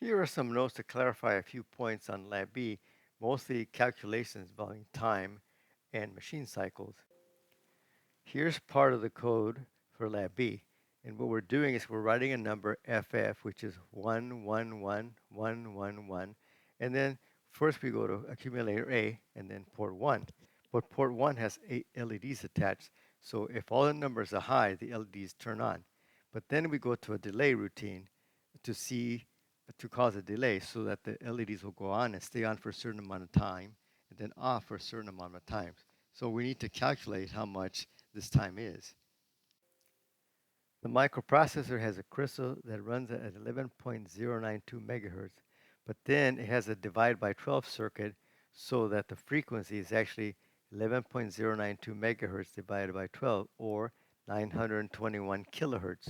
Here are some notes to clarify a few points on Lab B, mostly calculations involving time and machine cycles. Here's part of the code for Lab B. And what we're doing is we're writing a number FF, which is 111111. And then first we go to accumulator A and then port 1. But port 1 has 8 LEDs attached. So if all the numbers are high, the LEDs turn on. But then we go to a delay routine to see to cause a delay so that the LEDs will go on and stay on for a certain amount of time and then off for a certain amount of times. So we need to calculate how much this time is. The microprocessor has a crystal that runs at 11.092 megahertz, but then it has a divide by 12 circuit so that the frequency is actually 11.092 megahertz divided by 12, or 921 kilohertz.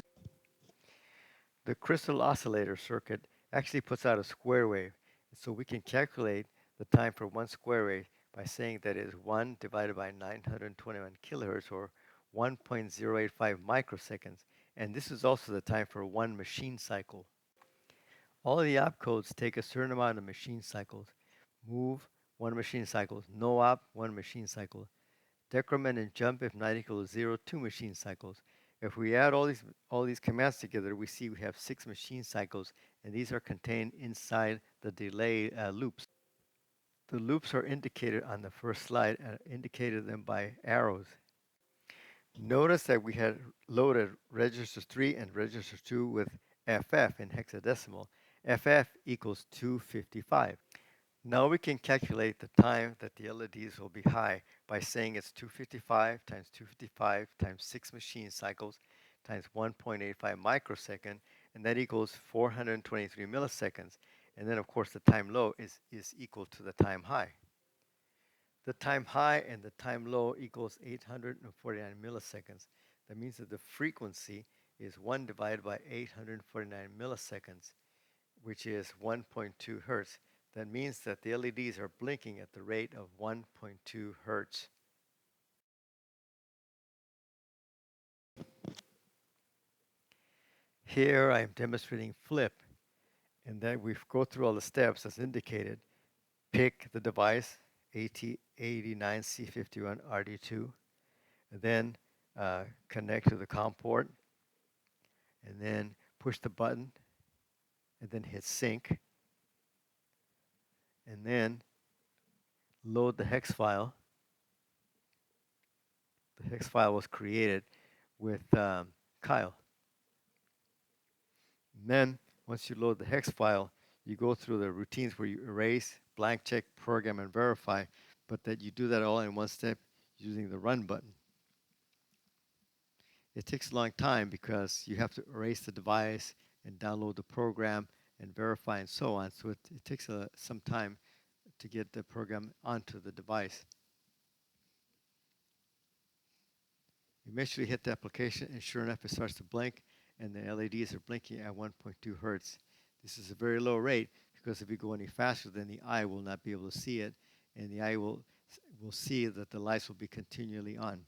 The crystal oscillator circuit actually puts out a square wave, so we can calculate the time for one square wave by saying that it is 1 divided by 921 kilohertz, or 1.085 microseconds, and this is also the time for one machine cycle. All of the opcodes take a certain amount of machine cycles. Move, one machine cycle. No op, one machine cycle. Decrement and jump if not equal to 0, 2 machine cycles. If we add all these commands together, we see we have 6 machine cycles, and these are contained inside the delay loops. The loops are indicated on the first slide and indicated them by arrows. Notice that we had loaded register 3 and register 2 with FF in hexadecimal. FF equals 255. Now we can calculate the time that the LEDs will be high by saying it's 255 times 255 times 6 machine cycles times 1.85 microsecond, and that equals 423 milliseconds. And then of course the time low is equal to the time high. The time high and the time low equals 849 milliseconds. That means that the frequency is 1 divided by 849 milliseconds, which is 1.2 hertz. That means that the LEDs are blinking at the rate of 1.2 hertz. Here I am demonstrating flip, and then we go through all the steps as indicated. Pick the device, AT89C51RD2, and then connect to the COM port, and then push the button, and then hit sync, and then load the hex file. The hex file was created with Kyle. And then once you load the hex file, you go through the routines where you erase, blank check, program, and verify, but that you do that all in one step using the run button. It takes a long time because you have to erase the device and download the program and verify and so on. So it takes some time to get the program onto the device. Eventually hit the application, and sure enough it starts to blink, and the LEDs are blinking at 1.2 hertz. This is a very low rate because if you go any faster, then the eye will not be able to see it, and the eye will see that the lights will be continually on.